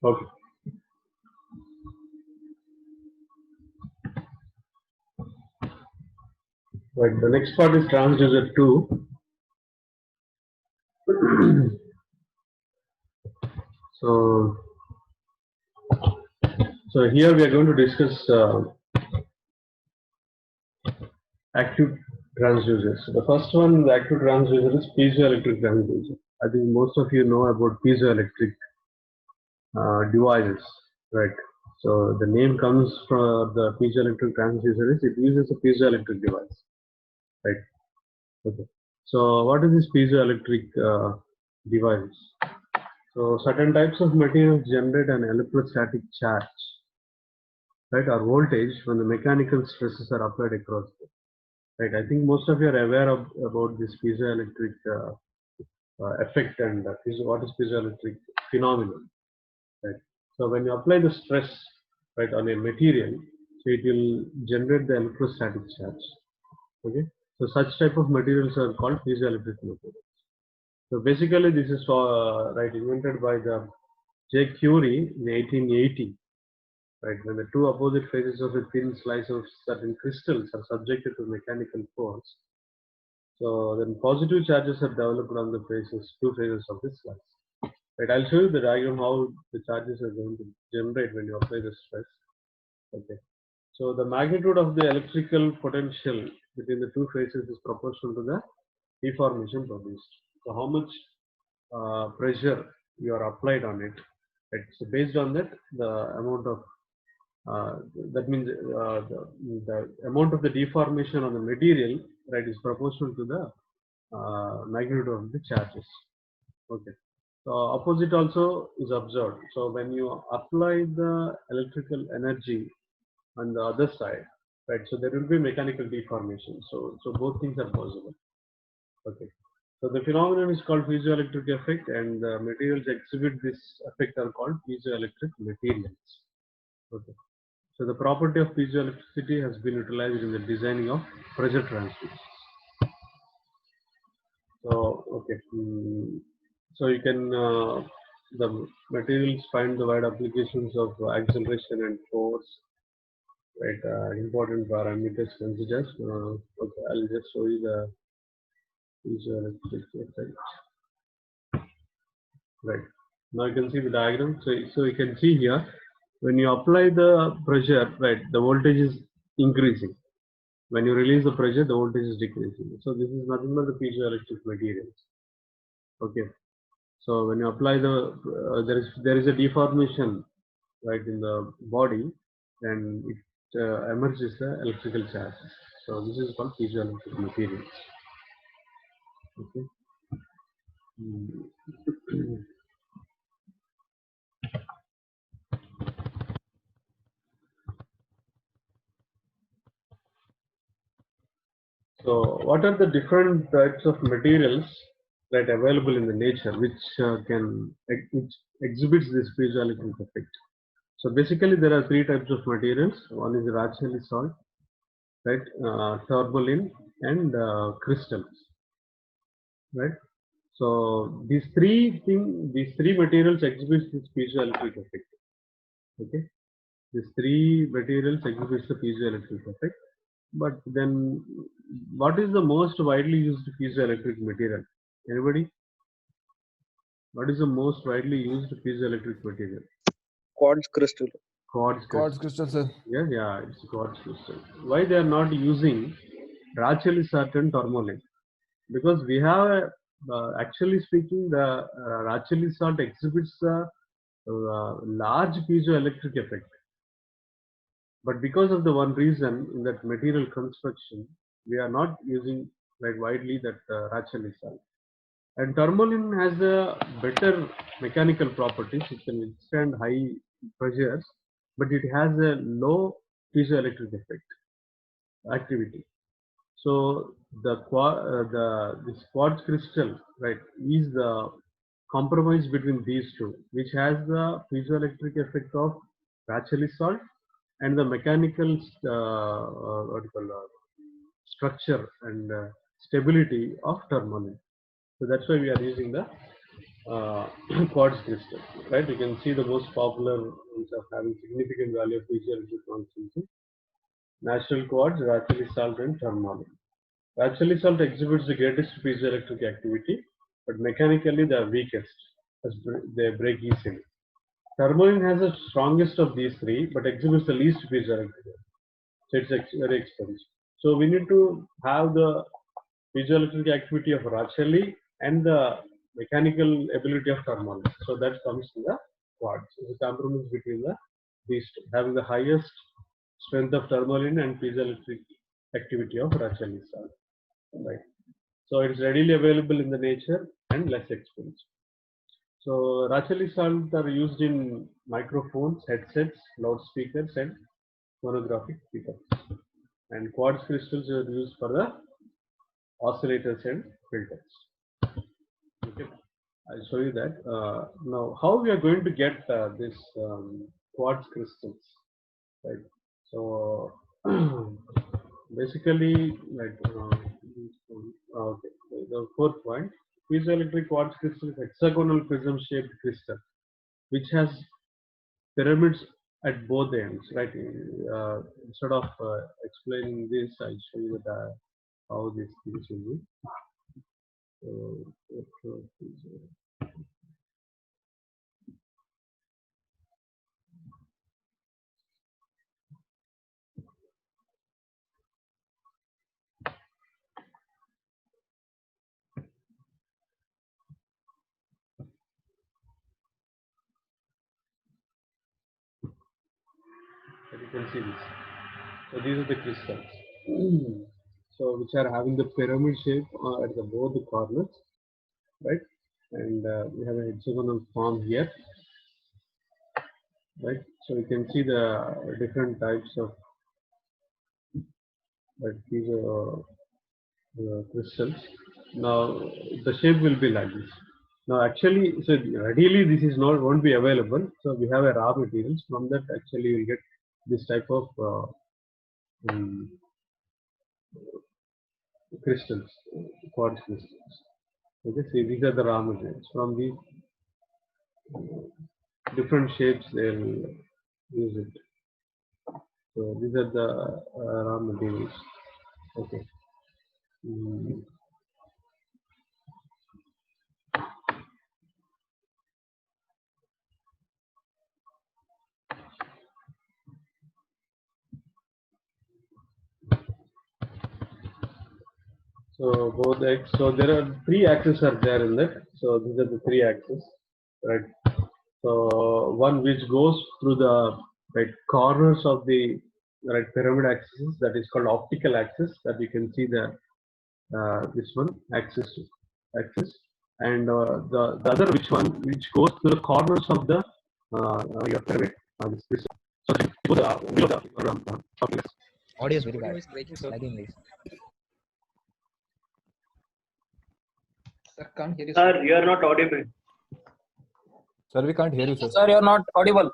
Okay. Right. The next part is transducer 2. So, here we are going to discuss active transducers. So the first one, the active transducer, is piezoelectric transducer. I think most of you know about piezoelectric devices, right? So the name comes from the piezoelectric transducer is it uses a piezoelectric device, right? Okay. So what is this piezoelectric device? So certain types of materials generate an electrostatic charge, right, or voltage when the mechanical stresses are applied across them. Right. I think most of you are aware of about this piezoelectric effect and what is piezoelectric phenomenon. Right. So when you apply the stress, right, on a material, so it will generate the electrostatic charge. Okay. So such type of materials are called piezoelectric materials. So basically, this is right invented by the J. Curie in 1880. Right, when the two opposite faces of a thin slice of certain crystals are subjected to mechanical force, so then positive charges are developed on the two faces of this slice. Right, I'll show you the diagram how the charges are going to generate when you apply the stress. Okay, so the magnitude of the electrical potential between the two faces is proportional to the deformation produced. So how much pressure you are applied on it. Right? So based on that, the amount of that means the amount of the deformation on the material, right, is proportional to the magnitude of the charges. Okay. So opposite also is observed. So when you apply the electrical energy on the other side, right, so there will be mechanical deformation. So both things are possible. Okay. So the phenomenon is called piezoelectric effect, and the materials exhibit this effect are called piezoelectric materials. Okay. So the property of piezoelectricity has been utilized in the designing of pressure transducers. So okay, so you can the materials find the wide applications of acceleration and force. Right, important parameters considered. Okay, I'll just show you the piezoelectric effect. Right. Now you can see the diagram. So you can see here, when you apply the pressure, right, the voltage is increasing. When you release the pressure, the voltage is decreasing. So this is nothing but the piezoelectric materials. Okay. So when you apply there is a deformation, right, in the body, and it emerges the electrical charge. So this is called piezoelectric materials. Okay. So what are the different types of materials that are available in the nature which which exhibits this piezoelectric effect? So basically there are three types of materials. One is Racheli salt, right, tourmaline, and crystals, right. So these three materials exhibit this piezoelectric effect. Okay, these three materials exhibit the piezoelectric effect. But then, what is the most widely used piezoelectric material? Anybody? What is the most widely used piezoelectric material? Quartz crystal. Quartz Quartz crystal. crystal, sir. Yeah, it's quartz crystal. Why they are not using Racheli salt and tourmaline? Because we have, actually speaking, the Racheli salt exhibits a large piezoelectric effect. But because of the one reason in that material construction, we are not using like widely that Racheli salt. And tourmaline has a better mechanical properties. It can withstand high pressures, but it has a low piezoelectric effect activity. So this quartz crystal, right, is the compromise between these two, which has the piezoelectric effect of Racheli salt and the mechanical structure and stability of tourmaline. So that's why we are using the quartz crystal, right? You can see the most popular ones of having significant value of piezoelectric constancy. Natural quartz, Racheli salt, and tourmaline. Racheli salt exhibits the greatest piezoelectric activity, but mechanically they are weakest as they break easily. Tourmaline has the strongest of these three, but exhibits the least piezoelectric. So it's very expensive. So we need to have the piezoelectric activity of Racheli and the mechanical ability of tourmaline. So that comes to the quartz. It's a compromise between these two, having the highest strength of tourmaline and piezoelectric activity of Racheli salt. Right. So it's readily available in the nature and less expensive. So Racheli salt are used in microphones, headsets, loudspeakers, and phonographic pickups. And quartz crystals are used for the oscillators and filters. Okay, I'll show you that. Now, how we are going to get this quartz crystals, right? So basically, like okay, the fourth point, piezoelectric quartz crystal is hexagonal prism-shaped crystal, which has pyramids at both ends, right? Instead of explaining this, I'll show you that how these things will be. So you can see this. So these are the crystals. So which are having the pyramid shape at the both the corners, right? And we have a hexagonal form here, right? So you can see the different types of these crystals. Now the shape will be like this. Now actually, so readily this is not won't be available. So we have a raw materials from that. Actually, you will get this type of crystals, quartz crystals. Okay, see these are the raw materials. From these different shapes they'll use it. So these are the raw materials. Okay. So both X. So there are three axes are there in that. So these are the three axes, right? So one which goes through the corners of the pyramid axis, that is called optical axis. That you can see the this one axis, and the other which goes to the corners of the your pyramid. This. So below the optical axis. Audio is very Audio bad. is breaking, sir. Lagging guys. Sir, can't hear you. Sir, you are not audible. Sir, we can't hear you, sir. Sir, you are not audible.